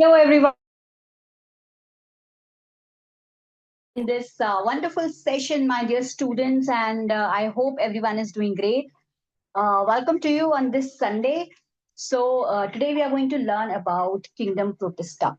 Hello, everyone, in this wonderful session, my dear students, and I hope everyone is doing great. Welcome to you on this Sunday. Today we are going to learn about Kingdom Protesta.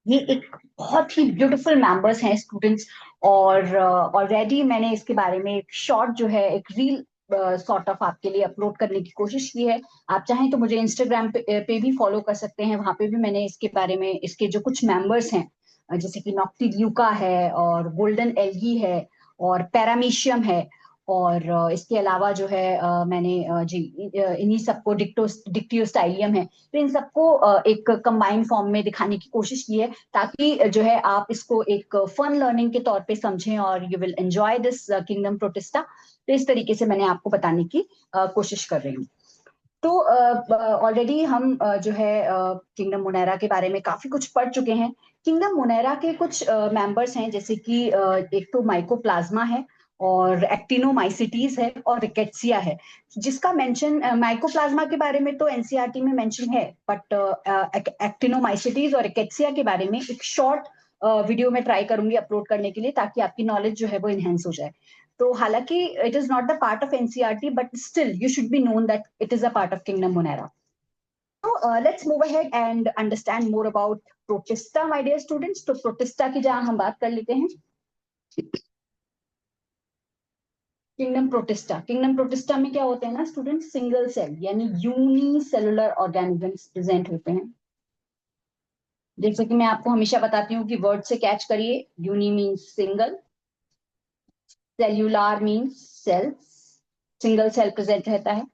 ये एक बहुत ही beautiful members हैं students और already मैंने इसके बारे में एक शॉर्ट जो है एक रील सॉर्ट ऑफ आपके लिए अपलोड करने की कोशिश की है। आप चाहें तो मुझे इंस्टाग्राम पे भी फॉलो कर सकते हैं। वहां पे भी मैंने इसके बारे में इसके जो कुछ मेंबर्स हैं जैसे कि नॉक्टी ल्यूका है और गोल्डन एल्गी है और पैरामीशियम है और इसके अलावा जो है मैंने इन्हीं सबको डिक्टियोस्टाइलियम है। तो इन सबको एक कंबाइंड फॉर्म में दिखाने की कोशिश की है ताकि जो है आप इसको एक फन लर्निंग के तौर पे समझें और you will enjoy this kingdom protista. तो इस तरीके से मैंने आपको बताने की कोशिश कर रही हूँ। तो ऑलरेडी हम जो है किंगडम मोनेरा के बारे में काफी कुछ पढ़ चुके हैं। किंगडम मोनेरा के कुछ मेंबर्स हैं जैसे कि एक तो माइकोप्लाज्मा है और एक्टिनोमाइसिटीज है और रिकेट्सिया है जिसका मेंशन माइकोप्लाज्मा के बारे में तो एनसीईआरटी में मेंशन है, बट एक्टिनोमाइसिटीज और रिकेट्सिया के बारे में एक शॉर्ट वीडियो में ट्राई करूंगी अपलोड करने के लिए ताकि आपकी नॉलेज जो है वो इनहेंस हो जाए। तो हालांकि it is not the part of NCERT but still you should be known that it is a part of kingdom Monera. तो let's move ahead and understand more about Protista my dear students. तो Protista की जहां हम बात कर लेते हैं kingdom protista में क्या होते हैं ना स्टूडेंट, सिंगल सेल यानी यूनिसेलुलर ऑर्गेनिजम्स प्रेजेंट होते हैं। जैसे कि मैं आपको हमेशा बताती हूँ कि वर्ड से कैच करिए, uni means single, cellular means cells, single cell present रहता है।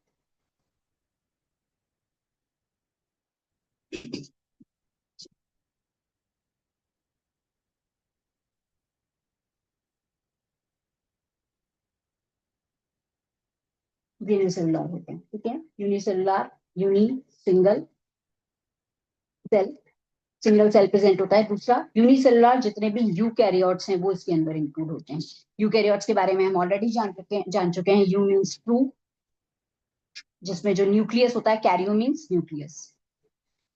यूनिसेलुलर होते हैं, ठीक है। Unicellular, uni, single cell, single cell present होता है। दूसरा यूनिसेलुलर, जितने भी यूकैरियोट्स हैं वो इसके अंदर इंक्लूड होते हैं। यूकैरियोट्स के बारे में हम ऑलरेडी जान चुके हैं। यू मीन्स ट्रू, जिसमें जो न्यूक्लियस होता है, कैरियो मीन्स न्यूक्लियस,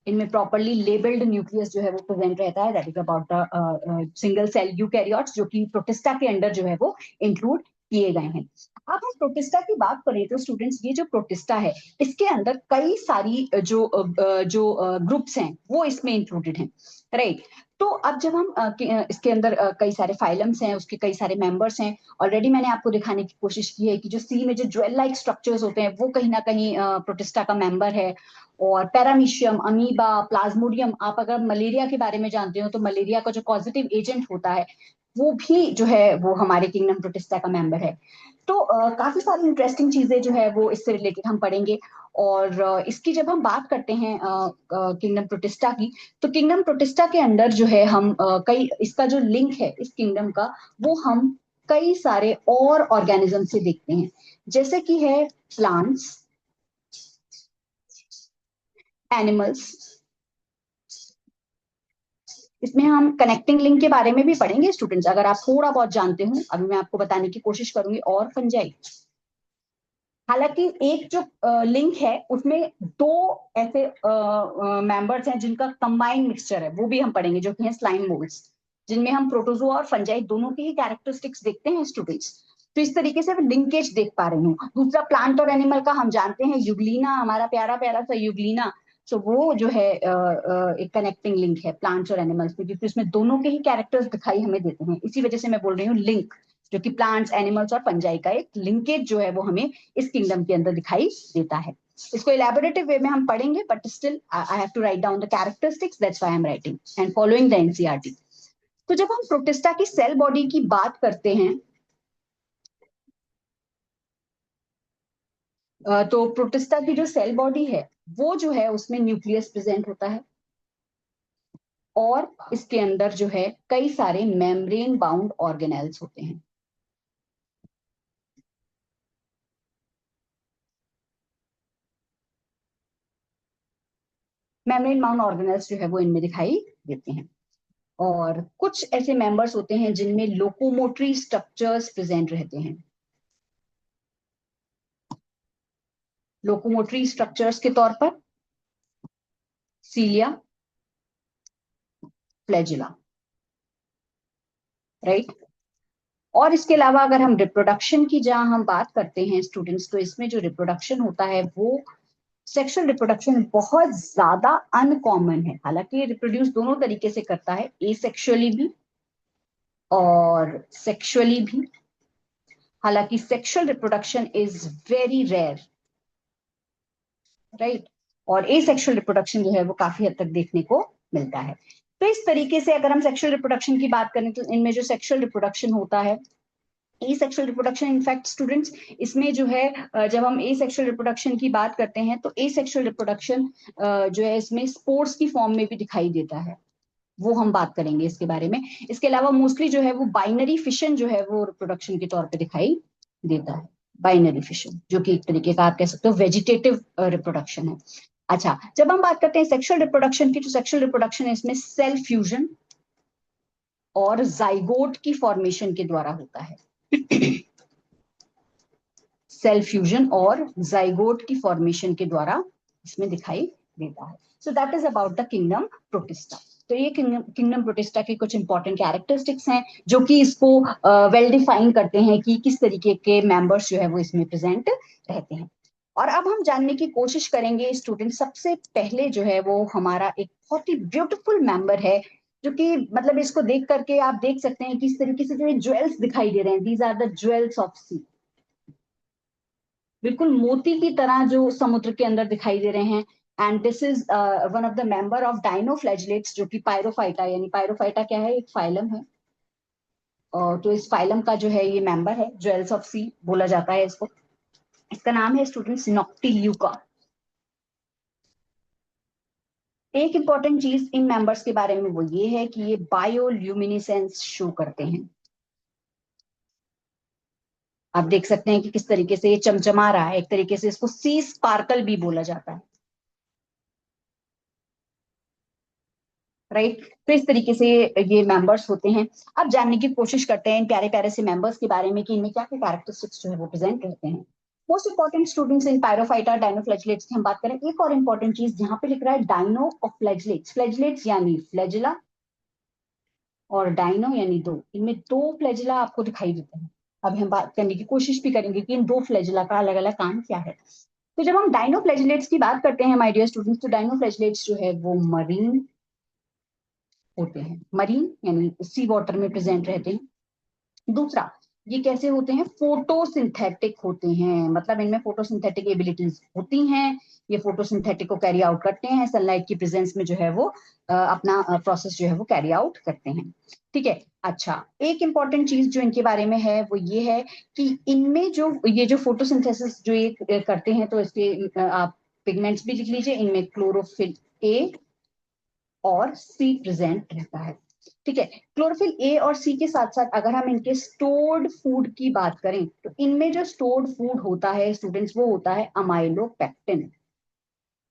इनमें प्रॉपरली लेबल्ड न्यूक्लियस जो है वो प्रेजेंट रहता है। That is about the single cell eukaryotes जो कि प्रोटिस्टा के अंडर जो है वो इंक्लूड किए गए हैं। अब हम प्रोटिस्टा की बात करें तो स्टूडेंट्स ये जो प्रोटिस्टा है इसके अंदर कई सारी जो ग्रुप्स हैं वो इसमें इंक्लूडेड हैं, राइट। तो अब जब हम इसके अंदर कई सारे फाइलम्स हैं, उसके कई सारे मेंबर्स हैं। ऑलरेडी मैंने आपको दिखाने की कोशिश की है कि जो सी में जो ज्वेल लाइक स्ट्रक्चर्स होते हैं वो कहीं ना कहीं प्रोटिस्टा का मेंबर है। और पैरामीशियम, अमीबा, प्लाज्मोडियम, आप अगर मलेरिया के बारे में जानते हो तो मलेरिया का जो पॉजिटिव एजेंट होता है वो भी जो है वो हमारे किंगडम प्रोटिस्टा का मेंबर है। तो काफी सारी इंटरेस्टिंग चीजें जो है वो इससे रिलेटेड हम पढ़ेंगे। और इसकी जब हम बात करते हैं किंगडम प्रोटिस्टा की, तो किंगडम प्रोटिस्टा के अंदर जो है हम कई इसका जो लिंक है इस किंगडम का वो हम कई सारे और ऑर्गेनिज्म से देखते हैं, जैसे कि है प्लांट्स, एनिमल्स। इसमें हम कनेक्टिंग लिंक के बारे में भी पढ़ेंगे स्टूडेंट्स, अगर आप थोड़ा बहुत जानते हो अभी मैं आपको बताने की कोशिश करूंगी। और फंजाई, हालांकि एक जो लिंक है उसमें दो ऐसे मेंबर्स हैं जिनका कंबाइंड मिक्सचर है, वो भी हम पढ़ेंगे, जो कि है स्लाइम मोल्ड्स, जिनमें हम प्रोटोजोआ और फंजाई दोनों की ही कैरेक्टरिस्टिक्स देखते हैं स्टूडेंट्स। तो इस तरीके से लिंकेज देख पा रही हूँ। दूसरा, प्लांट और एनिमल का हम जानते हैं, युगलीना, हमारा प्यारा प्यारा सा युगलीना। तो वो जो है एक कनेक्टिंग लिंक है प्लांट्स और एनिमल्स में, क्योंकि उसमें दोनों के ही कैरेक्टर्स दिखाई हमें देते हैं। इसी वजह से मैं बोल रही हूँ लिंक, जो कि प्लांट्स, एनिमल्स और फंजाई का एक लिंकेज जो है वो हमें इस किंगडम के अंदर दिखाई देता है। इसको इलेबोरेटिव वे में हम पढ़ेंगे, but still I have to write down the characteristics, that's why I am writing and following the NCERT. तो जब हम प्रोटिस्टा की सेल बॉडी की बात करते हैं तो प्रोटिस्टा की जो सेल बॉडी है वो जो है उसमें न्यूक्लियस प्रेजेंट होता है और इसके अंदर जो है कई सारे मेम्ब्रेन बाउंड ऑर्गेनेल्स होते हैं। मेम्ब्रेन बाउंड ऑर्गेनेल्स जो है वो इनमें दिखाई देते हैं। और कुछ ऐसे मेंबर्स होते हैं जिनमें लोकोमोटरी स्ट्रक्चर्स प्रेजेंट रहते हैं। लोकोमोटरी स्ट्रक्चर्स के तौर पर सीलिया, फ्लैजिला, राइट। और इसके अलावा अगर हम रिप्रोडक्शन की जहां हम बात करते हैं स्टूडेंट्स, तो इसमें जो रिप्रोडक्शन होता है वो सेक्सुअल रिप्रोडक्शन बहुत ज्यादा अनकॉमन है। हालांकि रिप्रोड्यूस दोनों तरीके से करता है, एसेक्सुअली भी और सेक्सुअली भी। हालांकि sexual reproduction is very rare, right. और एसेक्सुअल रिप्रोडक्शन जो है वो काफी हद तक देखने को मिलता है। तो इस तरीके से अगर हम सेक्सुअल रिप्रोडक्शन की बात करें तो इनमें जो सेक्सुअल रिप्रोडक्शन होता है, एसेक्सुअल रिप्रोडक्शन, इनफैक्ट स्टूडेंट्स इसमें जो है जब हम एसेक्सुअल रिप्रोडक्शन की बात करते हैं तो एसेक्सुअल रिप्रोडक्शन जो है इसमें स्पोर्ट्स की फॉर्म में भी दिखाई देता है, वो हम बात करेंगे इसके बारे में। इसके अलावा मोस्टली जो है वो बाइनरी फिशन जो है वो रिप्रोडक्शन के तौर पे दिखाई देता है। बाइनरी फिशन जो कि एक तरीके का आप कह सकते हो वेजिटेटिव रिप्रोडक्शन है। अच्छा, जब हम बात करते हैं सेक्सुअल रिप्रोडक्शन की, तो सेक्सुअल रिप्रोडक्शन है इसमें सेल फ्यूजन और जाइगोट की फॉर्मेशन के द्वारा होता है। सेल फ्यूजन और जाइगोट की फॉर्मेशन के द्वारा इसमें दिखाई देता है। So that is about the kingdom protista. तो ये किंगडम प्रोटिस्टा के कुछ इंपॉर्टेंट कैरेक्टरिस्टिक्स हैं जो कि इसको वेल डिफाइन करते हैं कि किस तरीके के मेंबर्स जो है वो इसमें प्रेजेंट रहते हैं। और अब हम जानने की कोशिश करेंगे स्टूडेंट, सबसे पहले जो है वो हमारा एक बहुत ही ब्यूटीफुल मेंबर है, जो कि मतलब इसको देख करके आप देख सकते हैं कि इस तरीके से जो ज्वेल्स दिखाई दे रहे हैं, these are the jewels of sea. बिल्कुल मोती की तरह जो समुद्र के अंदर दिखाई दे रहे हैं। And this is one of the member of dinoflagellates, जो कि पायरोफाइटा, यानी पायरोफाइटा क्या है, एक फाइलम है। और तो इस फाइलम का जो है ये मेंबर है, ज्वेल्स ऑफ सी बोला जाता है इसको। इसका नाम है स्टूडेंट्स नॉक्टिल्यूका। एक इंपॉर्टेंट चीज इन मेंबर्स के बारे में वो ये है कि ये बायोल्यूमिनेसेंस शो करते हैं। आप देख सकते हैं कि किस तरीके से ये चमचमा रहा है, एक तरीके से इसको सी स्पार्कल भी बोला जाता है, राइट। तो इस तरीके से ये मेंबर्स होते हैं। अब जानने की कोशिश करते हैं इन प्यारे प्यारे से मेंबर्स के बारे में कि इनमें क्या क्या कैरेक्टरिस्टिक्स जो है वो प्रेजेंट रहते हैं। Most important students in Pyrrophyta dinoflagellates की हम बात करें, एक और इंपॉर्टेंट चीज जहां पे लिख रहा है डाइनो ऑफ फ्लैजिलेट्स, फ्लैजिलेट्स यानी फ्लैजिला और डाइनो यानी दो, इनमें दो फ्लैजिला आपको दिखाई देते हैं। अब हम बात करने की कोशिश भी करेंगे कि इन दो फ्लैजिला का अलग अलग काम क्या है। तो जब हम डाइनोफ्लैजिलेट्स की बात करते हैं माय डियर स्टूडेंट्स, तो डाइनोफ्लैजिलेट्स जो है वो मरीन होते हैं, मरीन यानी सी वाटर में प्रेजेंट रहते हैं। दूसरा, ये कैसे होते हैं, फोटोसिंथेटिक होते हैं, मतलब इनमें फोटोसिंथेटिक एबिलिटीज होती हैं। ये फोटोसिंथेटिक को कैरी आउट करते हैं, सनलाइट की प्रेजेंस में जो है वो अपना प्रोसेस जो है वो कैरी आउट करते हैं। ठीक है। अच्छा, एक इंपॉर्टेंट चीज जो इनके बारे में है वो ये है कि इनमें जो ये जो फोटोसिंथेसिस जो ये करते हैं, तो इसके आप पिगमेंट्स भी लिख लीजिए, इनमें क्लोरोफिल ए और सी प्रेजेंट रहता है। ठीक है। क्लोरोफिल ए और सी के साथ साथ अगर हम इनके स्टोर्ड फूड की बात करें, तो इनमें जो स्टोर्ड फूड होता है स्टूडेंट्स, वो होता है अमाइलोपेक्टिन।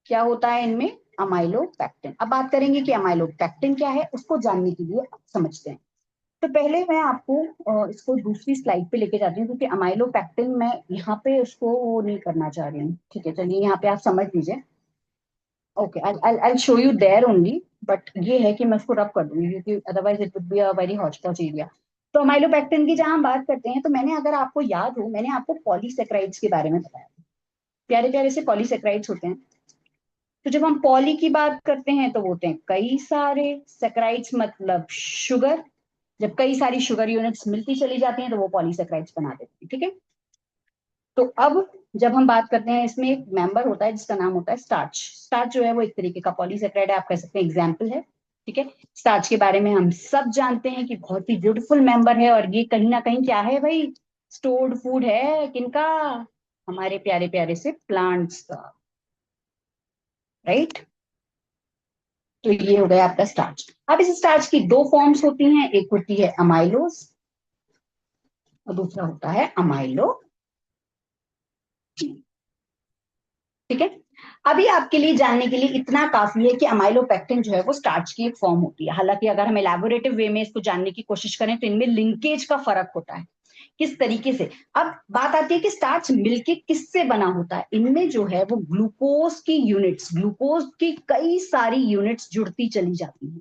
क्या होता है इनमें, अमाइलोपेक्टिन। अब बात करेंगे कि अमाइलोपेक्टिन क्या है, उसको जानने के लिए समझते हैं। तो पहले मैं आपको इसको दूसरी स्लाइड पे लेके जाती हूँ, क्योंकि अमाइलोपेक्टिन मैं यहाँ पे उसको वो नहीं करना चाह रही हूँ। ठीक है, चलिए यहाँ पे आप समझ लीजिए। Okay, I show you there only, but ये है कि मैं उसको रब कर दूंगी क्योंकि otherwise it would be a very hotchpotch area. तो अमाइलोपेक्टिन की जहां हम बात करते हैं, तो मैंने, अगर आपको याद हो, मैंने आपको पॉलीसेक्राइड्स के बारे में बताया। प्यारे प्यारे से पॉलीसेक्राइड्स होते हैं। तो जब हम पॉली की बात करते हैं तो वो होते हैं कई सारे, सेक्राइड्स मतलब शुगर। जब कई सारी शुगर यूनिट्स मिलती चली जाती हैं तो वो पॉलीसेक्राइड्स बना देते हैं। ठीक है। तो अब जब हम बात करते हैं, इसमें एक मेंबर होता है जिसका नाम होता है स्टार्च। स्टार्च जो है वो एक तरीके का पॉलीसेक्राइड है, आप कह सकते हैं एग्जाम्पल है। ठीक है। स्टार्च के बारे में हम सब जानते हैं कि बहुत ही ब्यूटीफुल मेंबर है, और ये कहीं ना कहीं क्या है भाई, स्टोर्ड फूड है किनका, हमारे प्यारे प्यारे से प्लांट्स का, राइट। तो ये हो गया आपका स्टार्च। अब इस स्टार्च की दो फॉर्म्स होती हैं, एक होती है अमाइलोज और दूसरा होता है अमाइलो। ठीक है। अभी आपके लिए जानने के लिए इतना काफी है कि अमाइलोपेक्टिन जो है वो स्टार्च की एक फॉर्म होती है। हालांकि अगर हम एलैबोरेटिव वे में इसको जानने की कोशिश करें तो इनमें लिंकेज का फर्क होता है, किस तरीके से। अब बात आती है कि स्टार्च मिलके किससे बना होता है। इनमें जो है वो ग्लूकोज की यूनिट्स, ग्लूकोज की कई सारी यूनिट्स जुड़ती चली जाती हैं।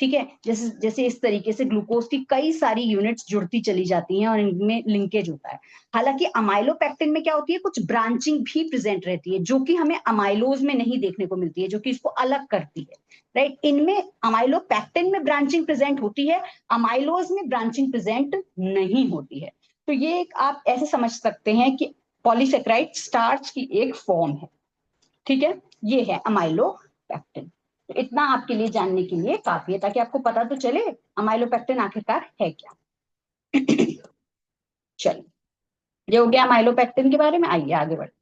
ठीक है, जैसे जैसे इस तरीके से ग्लूकोज की कई सारी यूनिट्स जुड़ती चली जाती हैं और इनमें लिंकेज होता है। हालांकि अमाइलोपेक्टिन में क्या होती है, कुछ ब्रांचिंग भी प्रेजेंट रहती है जो कि हमें अमाइलोज में नहीं देखने को मिलती है, जो कि इसको अलग करती है। राइट, इनमें अमाइलोपेक्टिन में ब्रांचिंग प्रेजेंट होती है, अमाइलोज में ब्रांचिंग प्रेजेंट नहीं होती है। तो ये एक आप ऐसे समझ सकते हैं कि पॉलीसेक्राइड स्टार्च की एक फॉर्म है। ठीक है, ये है अमाइलोपेक्टिन। तो इतना आपके लिए जानने के लिए काफी है, ताकि आपको पता तो चले अमाइलोपेक्टिन आखिरकार है क्या। चलिए, ये हो गया अमाइलोपेक्टिन के बारे में, आइए आगे बढ़े।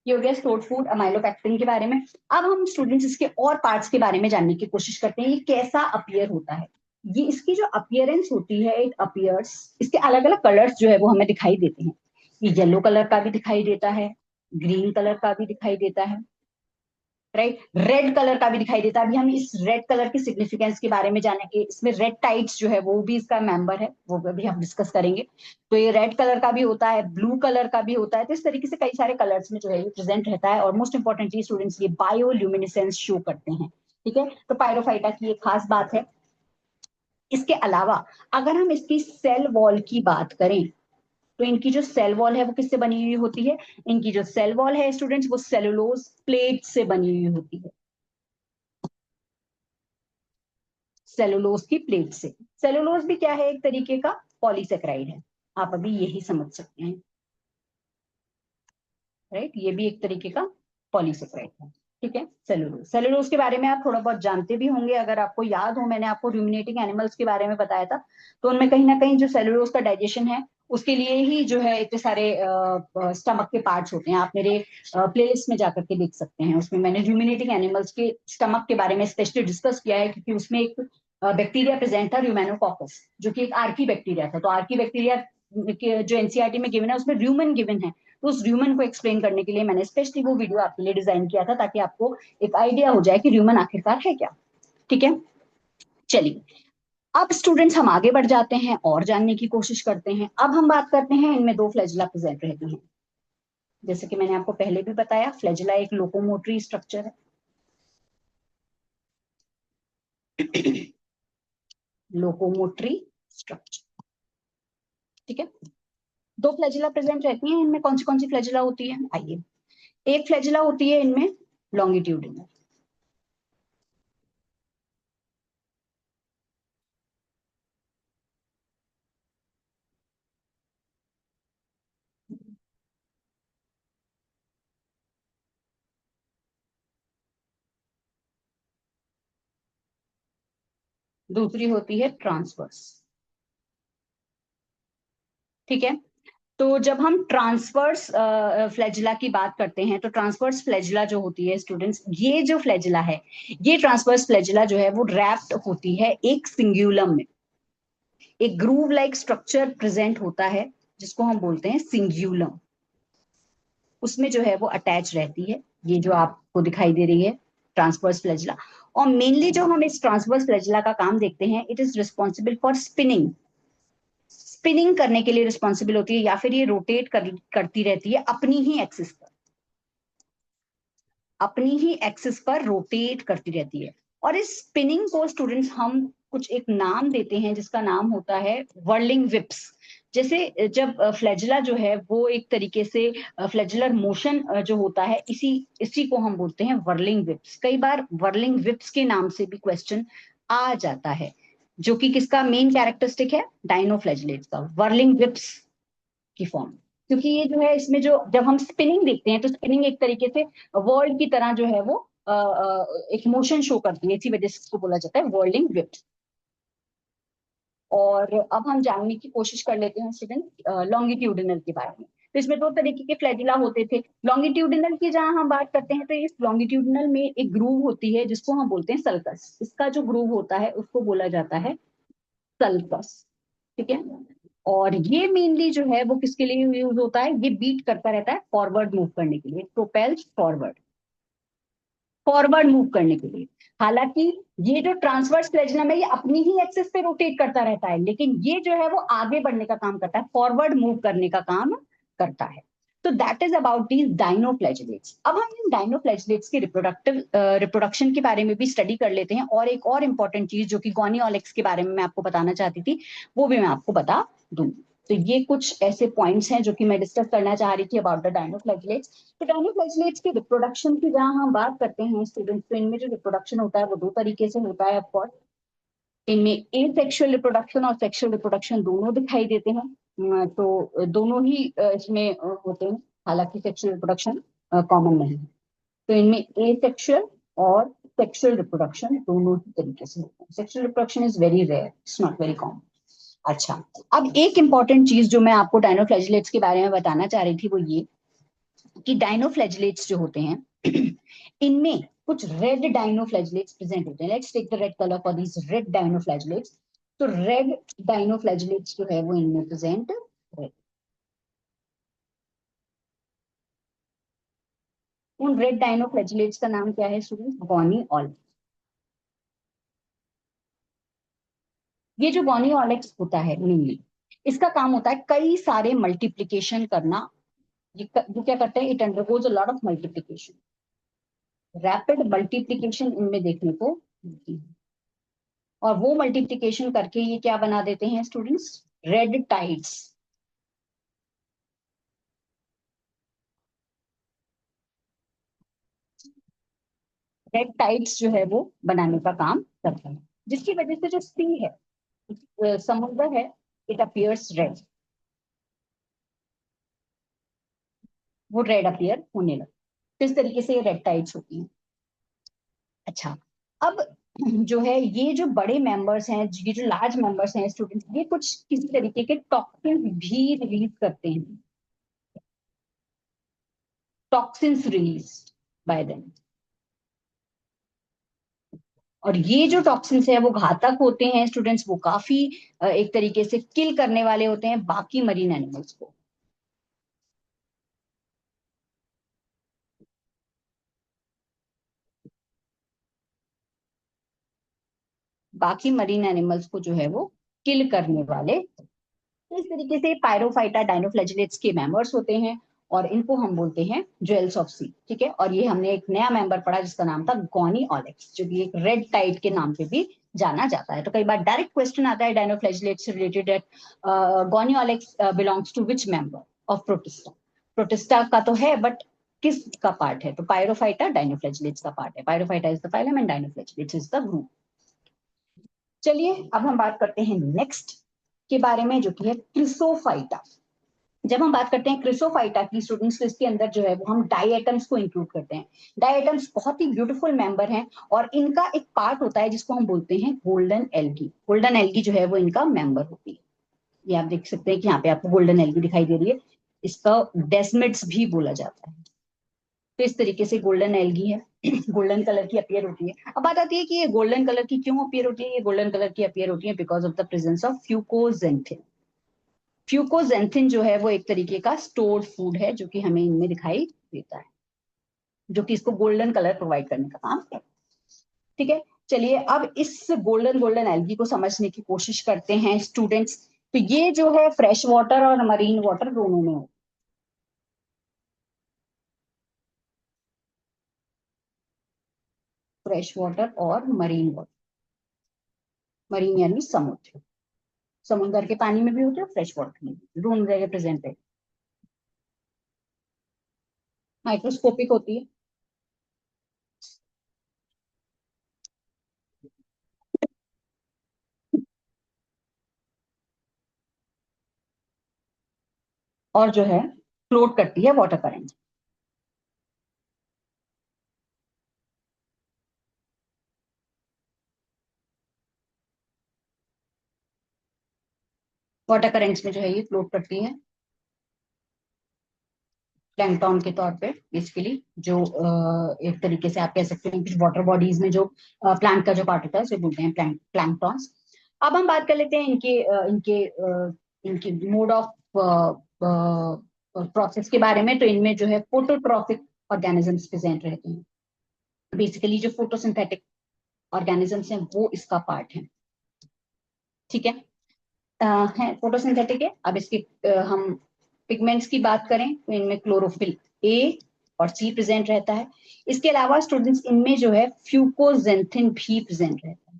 ये हो गया स्टोर्ड फूड अमाइलोपेक्टिन के बारे में। अब हम स्टूडेंट्स इसके और पार्ट्स के बारे में जानने की कोशिश करते हैं, ये कैसा अपीयर होता है। ये इसकी जो अपीयरेंस होती है, इट अपीयर्स, इसके अलग अलग कलर्स जो है वो हमें दिखाई देते हैं। ये येलो कलर का भी दिखाई देता है, ग्रीन कलर का भी दिखाई देता है, राइट, रेड कलर का भी दिखाई देता है। अभी हम इस रेड कलर की सिग्निफिकेंस के बारे में जानेंगे, इसमें रेड टाइड्स जो है वो भी इसका मेंबर है, वो भी हम डिस्कस करेंगे। तो ये रेड कलर का भी होता है, ब्लू कलर का भी होता है, तो इस तरीके से कई सारे कलर्स में जो है ये प्रेजेंट रहता है। और मोस्ट इंपॉर्टेंटली स्टूडेंट्स, ये बायोल्यूमिनेसेंस शो करते हैं। ठीक है, तो पायरोफाइटा की एक खास बात है। इसके अलावा अगर हम इसकी सेल वॉल की बात करें, तो इनकी जो सेल वॉल है वो किससे बनी हुई होती है। इनकी जो सेल वॉल है स्टूडेंट्स, वो सेलुलोज प्लेट से बनी हुई होती है, सेलुलोज की प्लेट से। सेलुलोज भी क्या है, एक तरीके का पॉलीसेक्राइड है, आप अभी यही समझ सकते हैं। राइट, ये भी एक तरीके का पॉलीसेक्राइड है। ठीक है, सेलुलोज, सेलुलोज के बारे में आप थोड़ा बहुत जानते भी होंगे। अगर आपको याद हो, मैंने आपको रूमिनेटिंग एनिमल्स के बारे में बताया था, तो उनमें कहीं ना कहीं जो सेलुलोज का डाइजेशन है, उसके लिए ही जो है इतने सारे स्टमक के पार्ट्स होते हैं। आप मेरे प्लेलिस्ट में जाकर के देख सकते हैं, उसमें मैंने रूमिनेटिंग एनिमल्स के स्टमक के बारे में स्पेशली डिस्कस किया है, क्योंकि उसमें एक बैक्टीरिया प्रेजेंट था, र्यूमेनोकॉकस, जो कि एक आर्की बैक्टीरिया था। तो आर्की बैक्टीरिया जो एनसीईआरटी में गिवन है उसमें र्यूमन गिवन है, तो उस र्यूमन को एक्सप्लेन करने के लिए मैंने स्पेशली वो वीडियो आपके लिए डिजाइन किया था, ताकि आपको एक आइडिया हो जाए कि र्यूमन आखिरकार है क्या। ठीक है, चलिए, अब स्टूडेंट्स हम आगे बढ़ जाते हैं और जानने की कोशिश करते हैं। अब हम बात करते हैं, इनमें दो फ्लैजिला प्रेजेंट रहती हैं। जैसे कि मैंने आपको पहले भी बताया, फ्लैजिला एक लोकोमोटरी स्ट्रक्चर है। Locomotory structure. ठीक है, दो फ्लैजिला प्रेजेंट रहती हैं। इनमें कौन सी फ्लैजिला होती है, आइए। एक फ्लैजिला होती है इनमें लॉन्गिट्यूडिनल, दूसरी होती है ट्रांसवर्स। ठीक है, तो जब हम ट्रांसवर्स फ्लैजिला की बात करते हैं, तो ट्रांसवर्स फ्लैजिला जो होती है स्टूडेंट्स, ये जो फ्लैजिला है, ये ट्रांसवर्स फ्लैजिला जो है वो रैप्ड होती है एक सिंग्यूलम में। एक ग्रूव लाइक स्ट्रक्चर प्रेजेंट होता है, जिसको हम बोलते हैं सिंग्यूलम, उसमें जो है वो अटैच रहती है। ये जो आपको दिखाई दे रही है ट्रांसवर्स फ्लैजिला। और मेनली जो हम इस ट्रांसवर्स फ्लैजिला का काम देखते हैं, it is responsible for spinning, spinning करने के लिए रिस्पॉन्सिबल होती है, या फिर ये रोटेट करती रहती है अपनी ही एक्सिस पर, अपनी ही एक्सिस पर रोटेट करती रहती है। और इस स्पिनिंग को स्टूडेंट्स हम कुछ एक नाम देते हैं, जिसका नाम होता है वर्लिंग विप्स। जैसे जब फ्लैजिला जो है वो एक तरीके से फ्लैजिलर मोशन जो होता है, इसी इसी को हम बोलते हैं वर्लिंग विप्स। कई बार वर्लिंग विप्स के नाम से भी क्वेश्चन आ जाता है, जो कि किसका मेन कैरेक्टरिस्टिक है, डायनोफ्लैजिलेट्स का, वर्लिंग विप्स की फॉर्म। क्योंकि ये जो है, इसमें जो जब हम स्पिनिंग देखते हैं, तो स्पिनिंग एक तरीके से वर्ल्ड की तरह जो है वो एक मोशन शो करती है, इसी वजह से इसको बोला जाता है वर्लिंग विप्स। और अब हम जानने की कोशिश कर लेते हैं स्टूडेंट लॉन्गिट्यूडिनल के बारे में। तो इसमें दो तरीके के फ्लैजिला होते थे। लॉन्गिट्यूडिनल की जहां हम बात करते हैं तो इस लॉन्गिट्यूडिनल में एक ग्रूव होती है जिसको हम बोलते हैं सल्कस। इसका जो ग्रूव होता है उसको बोला जाता है सल्कस। ठीक है। और ये मेनली जो है वो किसके लिए यूज होता है, ये बीट करता रहता है फॉरवर्ड मूव करने के लिए, प्रोपेल्स फॉरवर्ड, फॉरवर्ड मूव करने के लिए। हालांकि ये जो ट्रांसवर्स फ्लैजिलम है ये अपनी ही एक्सिस पे रोटेट करता रहता है, लेकिन ये जो है वो आगे बढ़ने का काम करता है, फॉरवर्ड मूव करने का काम करता है। तो that is about these dinoflagellates. अब हम इन डाइनोफ्लैजिलेट्स के रिप्रोडक्शन के बारे में भी स्टडी कर लेते हैं। और एक और इंपॉर्टेंट चीज जो कि गॉनियोलेक्स के बारे में मैं आपको बताना चाहती थी, वो भी मैं आपको बता दूंगी। तो ये कुछ ऐसे पॉइंट्स हैं जो कि मैं डिस्कस करना चाह रही थी अबाउट द डाइनोफ्लैजिलेट्स। तो डाइनोफ्लैजिलेट्स के रिप्रोडक्शन की जहां हम बात करते हैं स्टूडेंट्स, तो इनमें जो रिप्रोडक्शन होता है वो दो तरीके से होता है ऑफकोर्स। इनमें ए सेक्सुअल रिप्रोडक्शन और सेक्सुअल रिप्रोडक्शन दोनों दिखाई देते हैं। तो दोनों ही इसमें होते हैं, हालांकि सेक्सुअल रिप्रोडक्शन कॉमन नहीं है। तो इनमें ए सेक्सुअल और सेक्सुअल रिप्रोडक्शन दोनों ही तरीके से होते हैं। Sexual reproduction is very rare, it's not very common. अच्छा, अब एक इंपॉर्टेंट चीज जो मैं आपको डायनोफ्लैजिलेट्स के बारे में बताना चाह रही थी वो ये कि डायनोफ्लैजिलेट्स जो होते हैं इनमें कुछ रेड डायनोफ्लैजिलेट्स प्रेजेंट होते हैं। Let's take the red colour for this red dinoflagellates. तो रेड डायनोफ्लैजिलेट्स जो है वो इनमें प्रेजेंट है। उन रेड डायनोफ्लैजिलेट्स का नाम क्या है स्टूडेंट? गॉनी ऑल। ये जो गॉनी ऑलेक्स होता है मेनली, इसका काम होता है कई सारे मल्टीप्लीकेशन करना। ये क्या करते हैं? It undergoes a lot of multiplication, rapid multiplication इनमें देखने को मिलती है। और वो मल्टीप्लीकेशन करके ये क्या बना देते हैं students? Red tides. Red tides जो है वो बनाने का काम करते हैं, जिसकी वजह से जो सी है, समुद्र है, इट अपियर्स रेड, वो रेड अपियर होने लगे। तो इस तरीके से ये रेड टाइड्स होती हैं। अच्छा, अब जो है ये जो बड़े मेंबर्स हैं, ये जो लार्ज मेंबर्स हैं स्टूडेंट्स, ये कुछ किसी तरीके के टॉक्सिन भी रिलीज करते हैं, टॉक्सिन्स रिलीज बाय देम। और ये जो टॉक्सिन्स है वो घातक होते हैं स्टूडेंट्स, वो काफी एक तरीके से किल करने वाले होते हैं बाकी मरीन एनिमल्स को। बाकी मरीन एनिमल्स को जो है वो किल करने वाले। तो इस तरीके से पायरोफाइटा डाइनोफ्लैजिलेट्स के मेंबर्स होते हैं और इनको हम बोलते हैं ज्वेल्स ऑफ सी। ठीक है। और ये हमने एक नया मेंबर पढ़ा जिसका नाम था गॉनी ऑलेक्स, जो कि एक रेड टाइड के नाम पे भी जाना जाता है। तो कई बार डायरेक्ट क्वेश्चन आता है डाइनोफ्लैजिलेट्स से related, Gonyaulax belongs to which member of Protista? Protista का तो है, बट किस का पार्ट है? तो पायरोफाइटा डाइनोफ्लैजिलेट्स का पार्ट है। Pyrrophyta is the phylum and dinoflagellates is the group. चलिए अब हम बात करते हैं नेक्स्ट के बारे में, जो कि है क्रिसोफाइटा। जब हम बात करते हैं क्रिसोफाइटा की स्टूडेंट्स, तो इसके अंदर जो है वो हम डाइएटम्स को इंक्लूड करते हैं। डाइएटम्स बहुत ही ब्यूटीफुल मेंबर हैं और इनका एक पार्ट होता है जिसको हम बोलते हैं गोल्डन एल्गी। गोल्डन एल्गी जो है वो इनका मेंबर होती है। ये आप देख सकते हैं कि यहाँ पे आपको गोल्डन एल्गी दिखाई दे रही है। इसका डेस्मिड्स भी बोला जाता है। तो इस तरीके से गोल्डन एल्गी है, गोल्डन कलर की अपीयर होती है। अब बात आती है कि ये गोल्डन कलर की क्यों अपीयर होती है? ये गोल्डन कलर की अपीयर होती है because of the presence of fucoxanthin. Fucoxanthin जो है वो एक तरीके का स्टोर्ड फूड है जो कि हमें इनमें दिखाई देता है, जो कि इसको गोल्डन कलर प्रोवाइड करने का काम करता है। ठीक है। चलिए अब इस गोल्डन गोल्डन एल्गी को समझने की कोशिश करते हैं स्टूडेंट्स। तो ये जो है फ्रेश वाटर और मरीन वाटर दोनों में हो, फ्रेश वाटर और मरीन वाटर। मरीन यानी समुद्र, समुद्र के पानी में भी होते हैं, फ्रेश वाटर में भी, दोनों जगह प्रेजेंट है। माइक्रोस्कोपिक होती है। और जो है फ्लोट करती है वाटर करंट। वाटर करेंट्स में जो है ये फ्लोट करती है। प्लैंकटन के तौर पे बेसिकली, जो एक तरीके से आप कह सकते हैं कुछ वाटर बॉडीज में जो प्लांट का जो पार्ट होता है उसे बोलते हैं प्लैंकटॉन्स। अब हम बात कर लेते हैं इनके मोड ऑफ प्रोसेस के बारे में। तो इनमें जो है फोटोट्रॉफिक ऑर्गेनिजम्स प्रेजेंट रहते हैं। बेसिकली जो फोटोसिंथेटिक ऑर्गेनिजम्स हैं वो इसका पार्ट है। ठीक है, है फोटोसिंथेटिक है। अब इसके हम पिगमेंट्स की बात करें तो इनमें क्लोरोफिल ए और सी प्रेजेंट रहता है। इसके अलावा स्टूडेंट्स इनमें जो है फ्यूकोजेंथिन भी प्रेजेंट रहता है।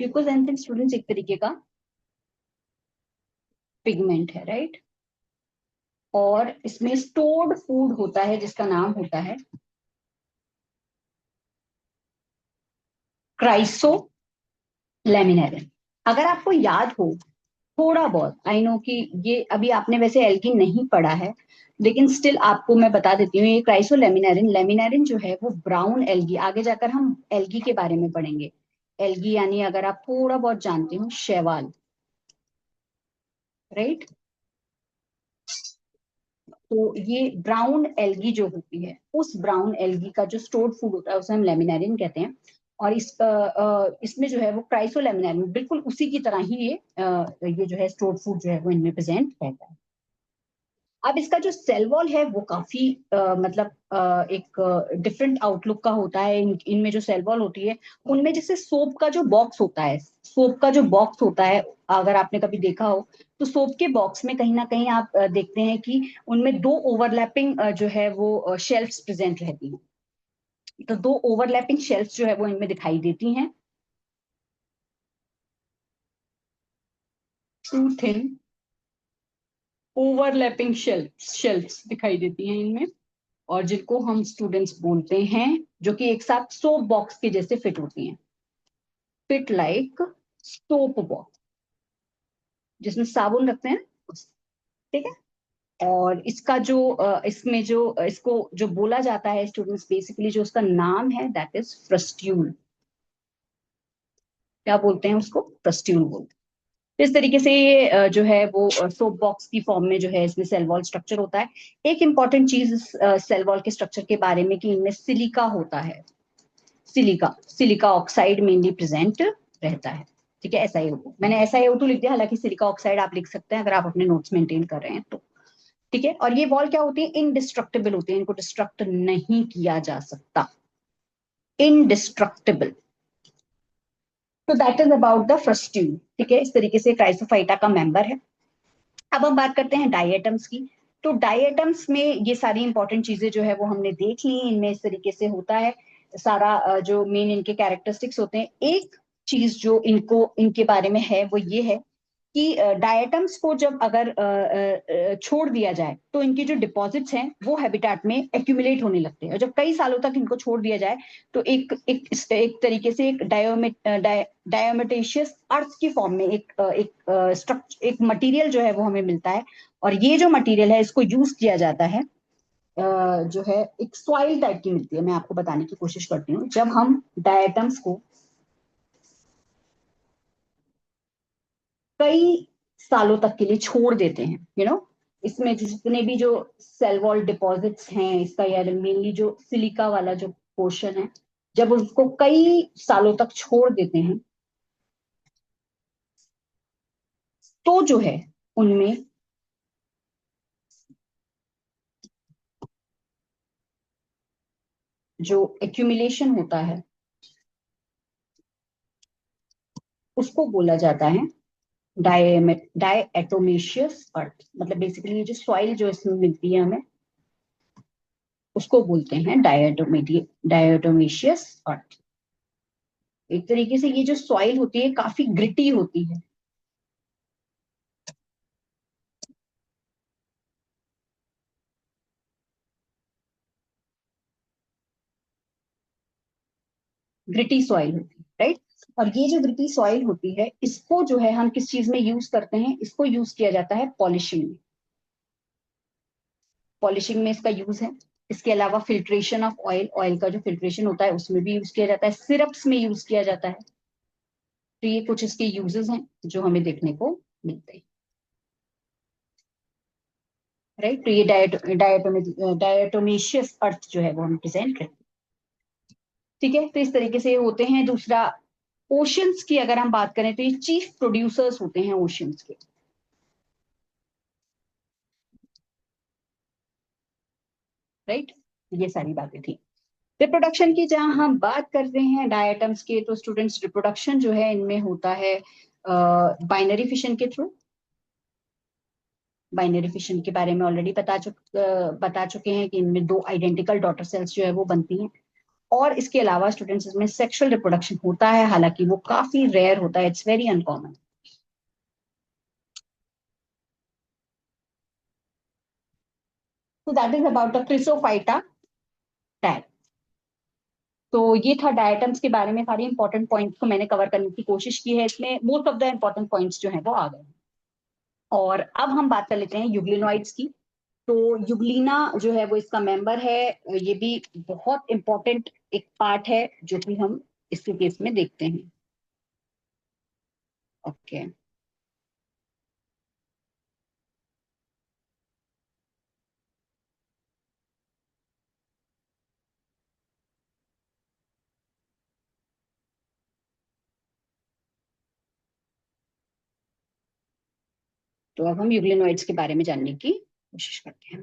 फ्यूकोजेंथिन स्टूडेंट्स एक तरीके का पिगमेंट है, राइट। और इसमें स्टोर्ड फूड होता है जिसका नाम होता है क्राइसो लेमिनेरिन। अगर आपको याद हो थोड़ा बहुत, आई नो कि ये अभी आपने वैसे एल्गी नहीं पढ़ा है, लेकिन स्टिल आपको मैं बता देती हूँ, ये क्राइसो लेमिनेरिन लेमिनेरिन जो है वो ब्राउन एल्गी, आगे जाकर हम एल्गी के बारे में पढ़ेंगे। एल्गी यानी अगर आप थोड़ा बहुत जानते हो शैवाल, राइट। तो ये ब्राउन एल्गी जो होती है, उस ब्राउन एल्गी का जो स्टोर्ड फूड होता है उसे हम लेमिनेरिन कहते हैं। और इसमें जो है वो क्राइसो लेमिनेरिन बिल्कुल उसी की तरह ही ये जो है स्टोर्ड फूड जो है वो इनमें प्रेजेंट रहता है। अब इसका जो सेल वॉल है वो काफी मतलब एक डिफरेंट आउटलुक का होता है। इनमें जो सेल वॉल होती है उनमें जैसे सोप का जो बॉक्स होता है, सोप का जो बॉक्स होता है, अगर आपने कभी देखा हो तो सोप के बॉक्स में कहीं ना कहीं आप देखते हैं कि उनमें दो ओवरलैपिंग जो है वो शेल्फ्स प्रेजेंट रहती हैं। तो दो ओवरलैपिंग शेल्फ्स जो है वो इनमें दिखाई देती हैं। टू थिन ओवरलैपिंग शेल्फ्स दिखाई देती हैं इनमें, और जिनको हम स्टूडेंट्स बोलते हैं, जो कि एक साथ सोप बॉक्स के जैसे फिट होती हैं, फिट लाइक सोप बॉक्स, जिसमें साबुन रखते हैं। ठीक है। और इसका जो इसमें जो इसको जो बोला जाता है स्टूडेंट्स, बेसिकली जो उसका नाम है दैट इज फ्रस्ट्यूल। क्या बोलते हैं उसको? फ्रस्ट्यूल बोलते हैं। इस तरीके से ये जो है वो सोप बॉक्स की फॉर्म में जो है इसमें सेल वॉल स्ट्रक्चर होता है। एक इंपॉर्टेंट चीज सेल वॉल के स्ट्रक्चर के बारे में कि इनमें सिलिका होता है। Silica silica oxide mainly present रहता है। ठीक है, SiO2, मैंने SiO2 लिख दिया, हालांकि सिलिका ऑक्साइड आप लिख सकते हैं अगर आप अपने नोट्स मेंटेन कर रहे हैं तो। ठीक है, और ये वॉल क्या होती है? इनडिस्ट्रक्टिबल होती है, इनको डिस्ट्रक्ट नहीं किया जा सकता। इनडिस्ट्रक्टिबल। तो दैट इज अबाउट द फ्रस्ट्यूल। ठीक है, इस तरीके से क्राइसोफाइटा का मेंबर है। अब हम बात करते हैं डायटम्स की। तो डायटम्स में ये सारी इंपॉर्टेंट चीजें जो है वो हमने देख ली। इनमें इस तरीके से होता है सारा जो मेन इनके कैरेक्टरिस्टिक्स होते हैं। एक चीज जो इनको इनके बारे में है वो ये है कि डायटम्स को जब अगर छोड़ दिया जाए तो इनकी जो डिपॉजिट्स हैं वो हैबिटेट में एक्यूमुलेट होने लगते हैं, और जब कई सालों तक इनको छोड़ दिया जाए तो एक तरीके से एक डायोमेटेशियस अर्थ की फॉर्म में एक मटेरियल जो है वो हमें मिलता है। और ये जो मटेरियल है इसको यूज किया जाता है, जो है एक सॉइल टाइप की मिलती है। मैं आपको बताने की कोशिश करती हूँ। जब हम डायटम्स को कई सालों तक के लिए छोड़ देते हैं, इसमें जितने भी जो सेल वॉल डिपॉजिट्स हैं इसका, या मेनली जो सिलिका वाला जो पोर्शन है, जब उसको कई सालों तक छोड़ देते हैं तो जो है उनमें जो एक्यूमुलेशन होता है उसको बोला जाता है डायएटोमेशियस अर्थ। मतलब बेसिकली ये जो सॉइल जो इसमें मिलती है हमें, उसको बोलते हैं डायटोमेशियस अर्थ। एक तरीके से ये जो सॉइल होती है काफी ग्रिटी होती है। ग्रिटी सॉइल होती है, राइट। और ये जो ग्रिटी सॉइल होती है इसको जो है हम किस चीज में यूज करते हैं? इसको यूज किया जाता है पॉलिशिंग में। पॉलिशिंग में इसका यूज है। इसके अलावा फिल्ट्रेशन ऑफ ऑयल, ऑयल का जो फिल्ट्रेशन होता है उसमें भी यूज किया जाता है। सिरप्स में यूज किया जाता है। तो ये कुछ इसके यूजेस हैं जो हमें देखने को मिलते हैं, राइट। तो ये डायटोमेशियस अर्थ जो है वो हम प्रेजेंट करते हैं, ठीक है। तो इस तरीके से होते हैं। दूसरा, ओशंस की अगर हम बात करें तो ये चीफ प्रोड्यूसर्स होते हैं ओशंस के, राइट। ये सारी बातें थी। रिप्रोडक्शन की जहां हम बात करते हैं डायटम्स के, तो स्टूडेंट्स रिप्रोडक्शन जो है इनमें होता है बाइनरी फिशन के थ्रू। बाइनरी फिशन के बारे में ऑलरेडी बता चुके हैं कि इनमें दो आइडेंटिकल डॉटर सेल्स जो है वो बनती हैं। और इसके अलावा स्टूडेंट्स इसमें सेक्सुअल रिप्रोडक्शन होता है, हालांकि वो काफी रेयर होता है, इट्स वेरी अनकॉमन। तो that is about the Chrysophyta type. तो ये था डायटम्स के बारे में, सारी इंपॉर्टेंट पॉइंट्स को मैंने कवर करने की कोशिश की है इसमें, most of the important points जो है वो आ गए। और अब हम बात कर लेते हैं यूग्लिनॉइड्स की। तो यूग्लिना जो है वो इसका मेंबर है। ये भी बहुत इंपॉर्टेंट एक पार्ट है जो कि हम इसके केस में देखते हैं। ओके, तो अब हम यूग्लिनॉइड्स के बारे में जानने की कोशिश करते हैं,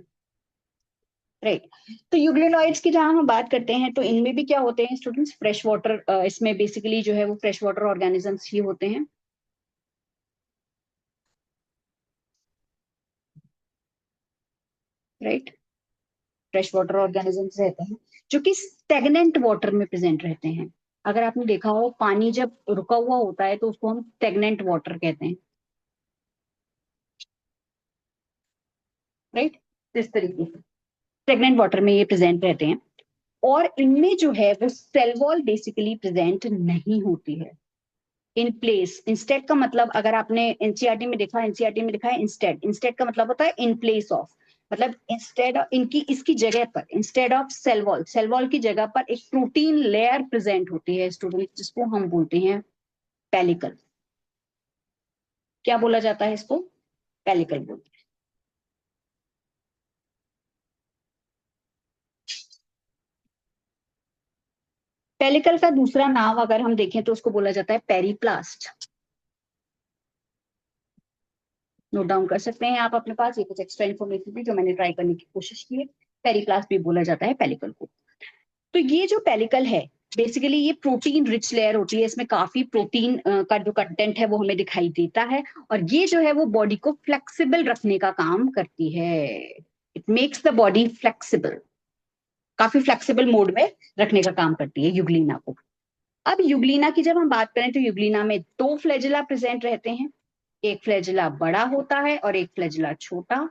राइट। तो यूग्लिनॉइड्स की जहां हम बात करते हैं तो इनमें भी क्या होते हैं स्टूडेंट्स, फ्रेश वाटर, इसमें बेसिकली जो है वो फ्रेश वाटर ऑर्गेनिजम्स ही होते हैं, राइट। फ्रेश वाटर ऑर्गेनिजम्स रहते हैं जो कि स्टेगनेंट वाटर में प्रेजेंट रहते हैं। अगर आपने देखा हो पानी जब रुका हुआ होता है तो उसको हम स्टेगनेंट वाटर कहते हैं, राइट। इस तरीके से स्टेगनेंट वाटर में ये प्रेजेंट रहते हैं। और इनमें जो है वो सेल वॉल बेसिकली प्रेजेंट नहीं होती है। इन प्लेस, इंस्टेड का मतलब अगर आपने एनसीईआरटी में देखा, एनसीईआरटी में लिखा है इंस्टेड, इंस्टेड का मतलब होता है इन प्लेस ऑफ। मतलब इंस्टेड इनकी इसकी जगह पर, इंस्टेड ऑफ सेल वॉल की जगह पर एक प्रोटीन लेयर प्रेजेंट होती है स्टूडेंट, जिसको हम बोलते हैं पेलिकल। क्या बोला जाता है इसको? पेलिकल बोलते हैं। पेलिकल का दूसरा नाम अगर हम देखें तो उसको बोला जाता है पेरीप्लास्ट। नोट डाउन कर सकते हैं आप अपने पास, ये कुछ एक्स्ट्रा इन्फॉर्मेशन थी जो मैंने ट्राई करने की कोशिश की है। पेरीप्लास्ट भी बोला जाता है पेलिकल को। तो ये जो पेलिकल है बेसिकली ये प्रोटीन रिच लेयर होती है, इसमें काफी प्रोटीन का जो कंटेंट है वो हमें दिखाई देता है। और ये जो है वो बॉडी को फ्लेक्सिबल रखने का काम करती है। It makes the body flexible, काफी फ्लेक्सिबल मोड में रखने का काम करती है यूग्लिना को। अब यूग्लिना की जब हम बात करें तो यूग्लिना में दो फ्लैजिला प्रेजेंट रहते हैं। एक फ्लैजिला बड़ा होता है और एक फ्लैजिला छोटा,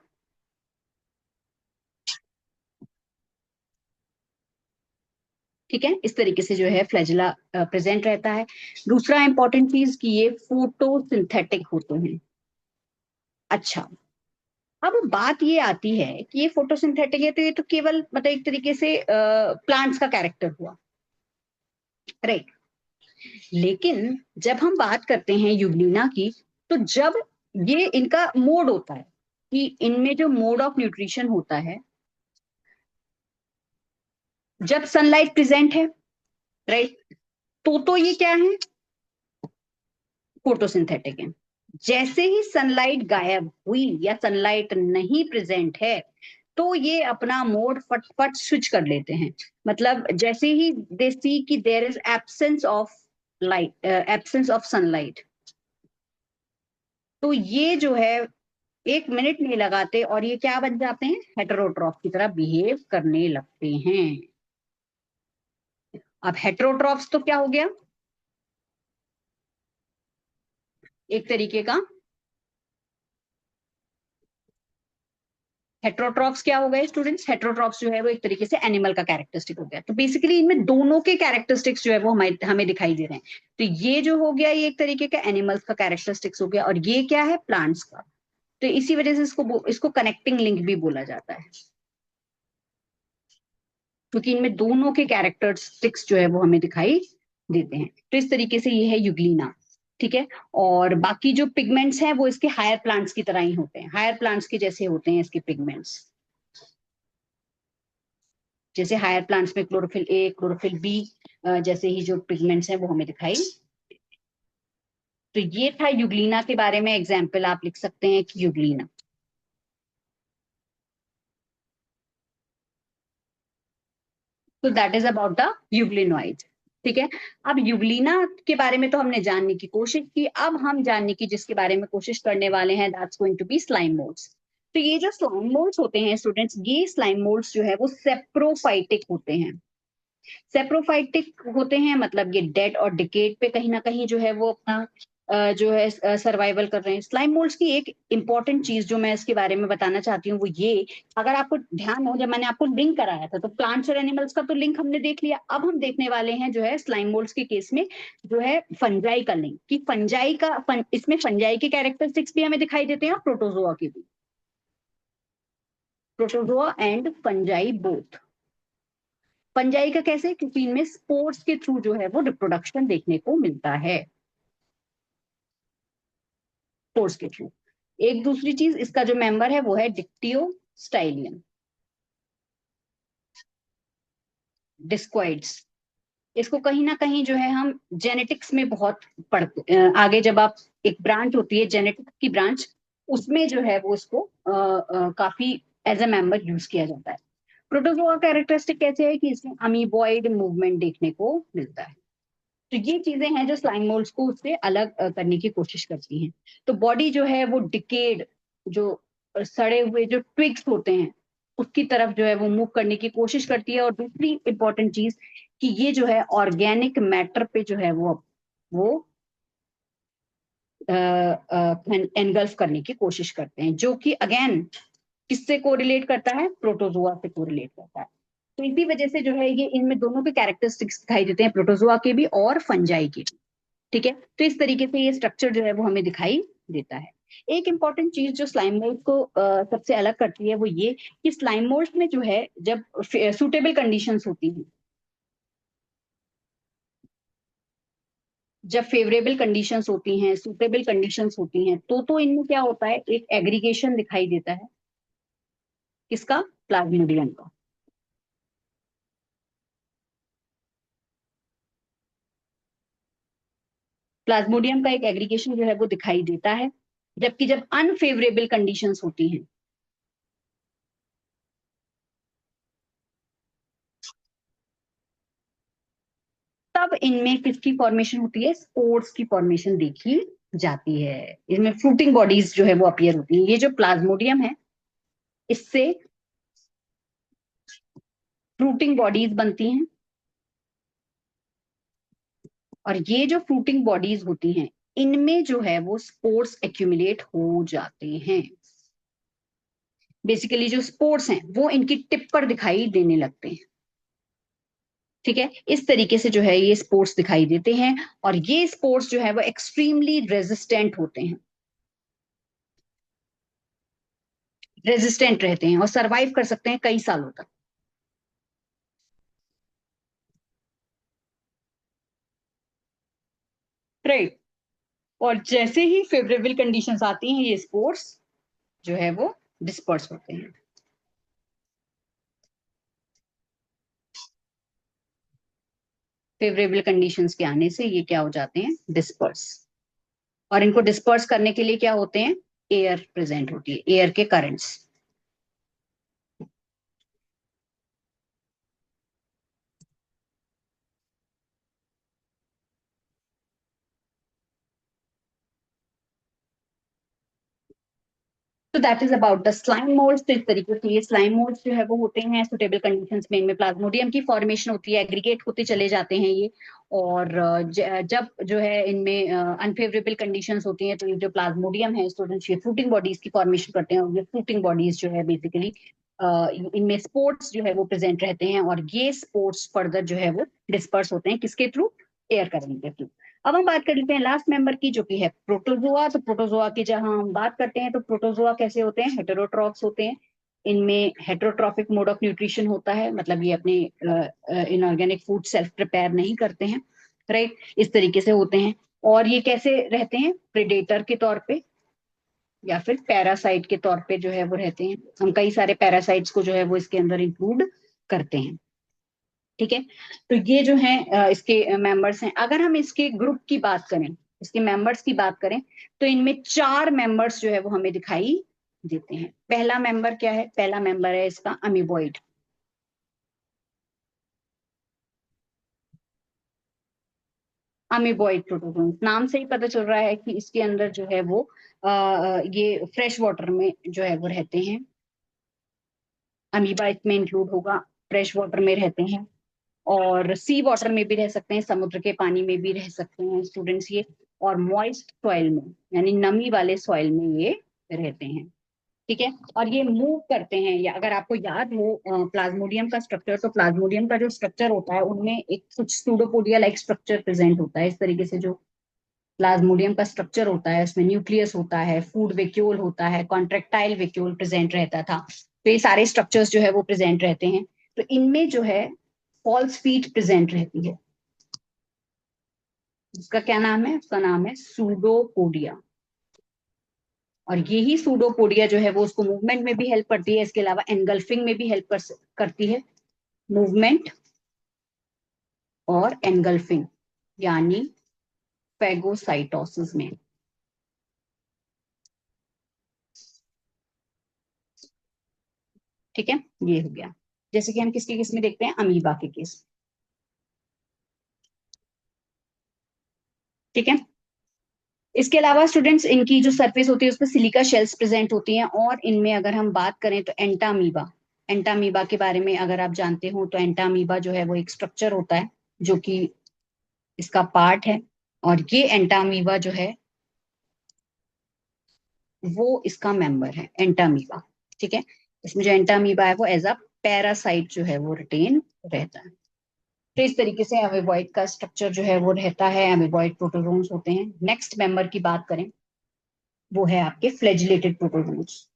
ठीक है। इस तरीके से जो है फ्लैजिला प्रेजेंट रहता है। दूसरा इंपॉर्टेंट चीज कि ये फोटोसिंथेटिक होते हैं। अच्छा, अब बात ये आती है कि ये फोटोसिंथेटिक है तो ये तो केवल मतलब एक तरीके से प्लांट्स का कैरेक्टर हुआ, राइट। लेकिन जब हम बात करते हैं यूग्लिना की, तो जब ये इनका मोड होता है कि इनमें जो मोड ऑफ न्यूट्रिशन होता है, जब सनलाइट प्रेजेंट है, राइट, तो ये क्या है? फोटोसिंथेटिक है। जैसे ही सनलाइट गायब हुई या सनलाइट नहीं प्रेजेंट है तो ये अपना मोड फटफट स्विच कर लेते हैं। मतलब जैसे ही दे सी कि there is absence of light, absence of sunlight, तो ये जो है एक मिनट नहीं लगाते और ये क्या बन जाते हैं? हेटेरोट्रॉफ की तरह बिहेव करने लगते हैं। अब हेटेरोट्रॉफ्स तो क्या हो गया? एक तरीके का हेट्रोट्रॉप्स क्या हो गए स्टूडेंट्स? हेट्रोट्रॉप्स जो है वो एक तरीके से एनिमल का कैरेक्टरिस्टिक हो गया। तो बेसिकली इनमें दोनों के कैरेक्टरिस्टिक्स जो है वो हमें दिखाई दे रहे हैं। तो ये जो हो गया ये एक तरीके का एनिमल्स का कैरेक्टरिस्टिक्स हो गया, और ये क्या है? प्लांट्स का। तो इसी वजह से इसको इसको कनेक्टिंग लिंक भी बोला जाता है, क्योंकि इनमें दोनों के कैरेक्टरिस्टिक्स जो है वो हमें दिखाई देते हैं। तो इस तरीके से ये है यूग्लिना। ठीक है। और बाकी जो पिगमेंट्स हैं वो इसके हायर प्लांट्स की तरह ही होते हैं, हायर प्लांट्स के जैसे होते हैं इसके पिगमेंट्स। जैसे हायर प्लांट्स में क्लोरोफिल ए, क्लोरोफिल बी जैसे ही जो पिगमेंट्स हैं वो हमें दिखाई। तो ये था यूग्लिना के बारे में एग्जाम्पल, आप लिख सकते हैं कि यूग्लिना। तो दैट इज अबाउट द यूग्लिनोइड। ठीक है। अब यूग्लिना के बारे में तो हमने जानने की कोशिश की, अब हम जानने की जिसके बारे में कोशिश करने वाले हैं that's going to be slime moulds. तो ये जो स्लाइम मोल्ड्स होते हैं स्टूडेंट्स, ये स्लाइम मोल्ड्स जो है वो सेप्रोफाइटिक होते हैं। सेप्रोफाइटिक होते हैं मतलब ये डेड और डिकेड पे कहीं ना कहीं जो है वो अपना जो है सर्वाइवल कर रहे हैं। स्लाइम मोल्ड्स की एक इंपॉर्टेंट चीज जो मैं इसके बारे में बताना चाहती हूँ वो ये, अगर आपको ध्यान हो जब मैंने आपको लिंक कराया था तो प्लांट्स और एनिमल्स का तो लिंक हमने देख लिया, अब हम देखने वाले हैं जो है स्लाइम मोल्ड्स के केस में जो है फंजाई का लिंक, कि इसमें फंजाई के कैरेक्टरिस्टिक्स भी हमें दिखाई देते हैं और प्रोटोजोआ के भी। Protozoa and fungi both. Fungi का कैसे, क्योंकि इनमें स्पोर्स के थ्रू जो है वो रिप्रोडक्शन देखने को मिलता है, स्पोर्स के थ्रू। एक दूसरी चीज, इसका जो मेंबर है वो है डिक्टियोस्टाइलियन, डिस्क्वाइड्स। इसको कहीं ना कहीं जो है हम जेनेटिक्स में बहुत पढ़ते आगे जब आप, एक ब्रांच होती है जेनेटिक्स की ब्रांच, उसमें जो है वो इसको काफी एज ए मेंबर यूज किया जाता है। प्रोटोजोआ कैरेक्टरिस्टिक कैसे है कि इसमें अमीबॉइड मूवमेंट देखने को मिलता है। तो ये चीजें हैं जो स्लाइम मोल्ड्स को उससे अलग करने की कोशिश करती हैं। तो बॉडी जो है वो डिकेड, जो सड़े हुए जो ट्विग्स होते हैं उसकी तरफ जो है वो मूव करने की कोशिश करती है। और दूसरी इंपॉर्टेंट चीज कि ये जो है ऑर्गेनिक मैटर पे जो है वो एनगल्फ करने की कोशिश करते हैं, जो कि अगेन किससे कोरिलेट करता है, प्रोटोजोआ से कोरिलेट करता है। तो इसी वजह से जो है ये इनमें दोनों के कैरेक्टरिस्टिक्स दिखाई देते हैं, प्रोटोजोआ के भी और फंजाई के भी। ठीक है। तो इस तरीके से ये स्ट्रक्चर जो है वो हमें दिखाई देता है। एक इंपॉर्टेंट चीज जो स्लाइम मोल्ड को सबसे अलग करती है वो ये कि स्लाइम मोल्ड में जो है जब सूटेबल कंडीशंस होती हैं, जब फेवरेबल कंडीशंस होती हैं, सूटेबल कंडीशंस होती हैं, तो इनमें क्या होता है, एक एग्रीगेशन दिखाई देता है, किसका, प्लाज्मोडियम का। प्लाज्मोडियम का एक एग्रीगेशन जो है वो दिखाई देता है। जबकि जब अनफेवरेबल कंडीशंस होती हैं, तब इनमें किसकी फॉर्मेशन होती है, स्पोर्स की फॉर्मेशन देखी जाती है। इसमें फ्रूटिंग बॉडीज जो है वो अपीयर होती है। ये जो प्लाज्मोडियम है इससे फ्रूटिंग बॉडीज बनती हैं, और ये जो फ्रूटिंग बॉडीज होती हैं इनमें जो है वो स्पोर्स एक्यूमुलेट हो जाते हैं। बेसिकली जो स्पोर्स हैं वो इनकी टिप पर दिखाई देने लगते हैं। ठीक है। इस तरीके से जो है ये स्पोर्स दिखाई देते हैं, और ये स्पोर्स जो है वो एक्सट्रीमली रेजिस्टेंट होते हैं, रेजिस्टेंट रहते हैं और सरवाइव कर सकते हैं कई सालों तक। राइट। और जैसे ही फेवरेबल कंडीशंस आती हैं ये स्पोर्स जो है वो डिस्पर्स होते हैं। फेवरेबल कंडीशंस के आने से ये क्या हो जाते हैं, डिस्पर्स। और इनको डिस्पर्स करने के लिए क्या होते हैं, एयर प्रेजेंट होती है, एयर के करंट्स। तो that is about the slime moulds. तो इस तरीके से ये स्लाइम मोल्ड्स जो है वो होते हैं सुटेबल कंडीशंस में, इनमें प्लाज्मोडियम की फॉर्मेशन होती है, एग्रीगेट होते चले जाते हैं ये। और जब जो है इनमें अनफेवरेबल कंडीशंस होती हैं तो ये जो प्लाज्मोडियम है स्टूडेंट्स, ये फ्रूटिंग बॉडीज की फॉर्मेशन करते हैं, और ये फ्रूटिंग बॉडीज जो है बेसिकली इनमें स्पोर्ट्स जो है वो प्रेजेंट रहते हैं, और ये स्पोर्ट्स फर्दर जो है वो डिस्पर्स होते हैं किसके थ्रू, एयर करंट के थ्रू। अब हम बात कर लेते हैं लास्ट मेंबर की जो कि है प्रोटोजोआ। तो प्रोटोजोआ की जहां हम बात करते हैं तो प्रोटोजोआ कैसे होते हैं, हेटेरोट्रॉफ्स होते हैं। इनमें हेटेरोट्रॉफिक मोड ऑफ न्यूट्रिशन होता है, मतलब ये अपने इनऑर्गेनिक फूड सेल्फ प्रिपेयर नहीं करते हैं। राइट, इस तरीके से होते हैं। और ये कैसे रहते हैं, प्रेडेटर के तौर पे या फिर पैरासाइट के तौर पे जो है वो रहते हैं। हम कई सारे पैरासाइट्स को जो है वो इसके अंदर इंक्लूड करते हैं। ठीक है, तो ये जो है इसके मेंबर्स हैं। अगर हम इसके ग्रुप की बात करें, इसके मेंबर्स की बात करें, तो इनमें 4 मेंबर्स जो है वो हमें दिखाई देते हैं। पहला मेंबर क्या है, पहला मेंबर है इसका अमीबॉइड। अमीबॉइड प्रोटोजोन, नाम से ही पता चल रहा है कि इसके अंदर जो है वो ये फ्रेश वाटर में जो है वो रहते हैं। अमीबा इसमें इंक्लूड होगा, फ्रेश वाटर में रहते हैं और सी वाटर में भी रह सकते हैं, समुद्र के पानी में भी रह सकते हैं स्टूडेंट्स ये, और मॉइस्ट सॉइल में यानी नमी वाले सॉइल में ये रहते हैं। ठीक है, और ये मूव करते हैं, या अगर आपको याद हो प्लाज्मोडियम का स्ट्रक्चर, तो प्लाज्मोडियम का जो स्ट्रक्चर होता है उनमें एक कुछ सूडोपोडिया लाइक स्ट्रक्चर प्रेजेंट होता है। इस तरीके से जो प्लाज्मोडियम का स्ट्रक्चर होता है, उसमें न्यूक्लियस होता है, फूड वेक्यूल होता है, कॉन्ट्रेक्टाइल वेक्यूल प्रेजेंट रहता था। तो ये सारे स्ट्रक्चर्स जो है वो प्रेजेंट रहते हैं। तो इनमें जो है फॉल्स फीट प्रेजेंट रहती है। उसका क्या नाम है, उसका नाम है सूडोपोडिया। और यही सूडोपोडिया जो है वो उसको मूवमेंट में भी हेल्प करती है, इसके अलावा एनगल्फिंग में भी हेल्प करती है। मूवमेंट और एनगल्फिंग यानी फैगोसाइटोसिस में। ठीक है, ये हो गया। जैसे कि हम किसके केस में देखते हैं, अमीबा के केस। ठीक है, इसके अलावा स्टूडेंट्स इनकी जो सरफेस होती है उस पर सिलिका शेल्स प्रेजेंट होती हैं। और इनमें अगर हम बात करें तो एंटामीबा, एंटामीबा के बारे में अगर आप जानते हो तो एंटामीबा जो है वो एक स्ट्रक्चर होता है जो कि इसका पार्ट है। और ये एंटामीबा जो है वो इसका मेंबर है, एंटामीबा। ठीक है, इसमें जो एंटामीबा है वो एज अ पैरासाइट जो है वो रिटेन रहता है। तो इस तरीके से अमीबॉइड का स्ट्रक्चर जो है वो रहता है, अमीबॉइड प्रोटोजोन्स होते हैं। नेक्स्ट मेंबर की बात करें, वो है आपके फ्लैजिलेटेड प्रोटोजोन्स।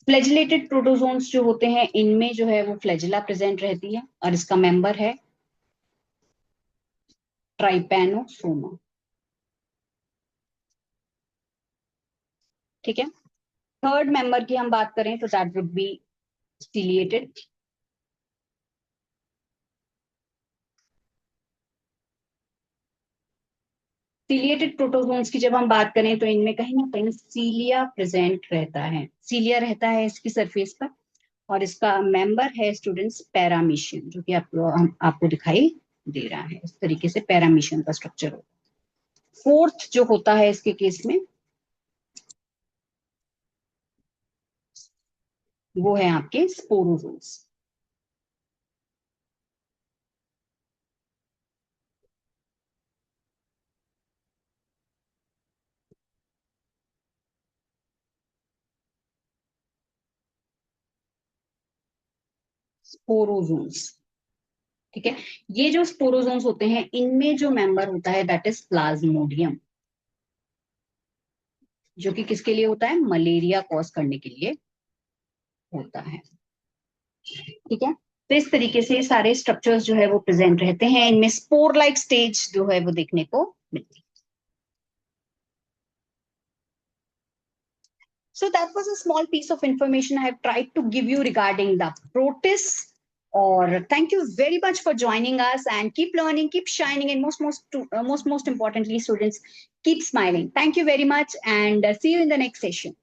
फ्लैजिलेटेड प्रोटोजोन्स जो होते हैं इनमें जो है वो फ्लैजिला प्रेजेंट रहती है और इसका मेंबर है ट्राइपैनोसोमा। ठीक है, थर्ड मेंबर की हम बात करें तो that would be ciliated. Ciliated protozoans की जब हम बात करें तो इनमें कहीं ना कहीं सीलिया प्रेजेंट रहता है, सीलिया रहता है इसकी सरफेस पर। और इसका मेंबर है स्टूडेंट्स पैरामीशियम, जो कि आपको दिखाई दे रहा है। इस तरीके से पैरामीशियम का स्ट्रक्चर होता है। फोर्थ जो होता है इसके केस में वो है आपके स्पोरोजोन्स। स्पोरोजोन्स, ठीक है, ये जो स्पोरोजोन्स होते हैं इनमें जो मेंबर होता है दैट इज प्लाज्मोडियम, जो कि किसके लिए होता है, मलेरिया कॉज करने के लिए होता है। ठीक है, तो इस तरीके से सारे स्ट्रक्चर्स जो है वो प्रेजेंट रहते हैं। इनमें स्पोर लाइक स्टेज जो है वो देखने को मिलती है। So that was a small piece of information I have tried to give you regarding the protists. Or thank you very much for joining us, and keep learning, keep shining, and most importantly, students, keep smiling. Thank you very much, and see you in the next session.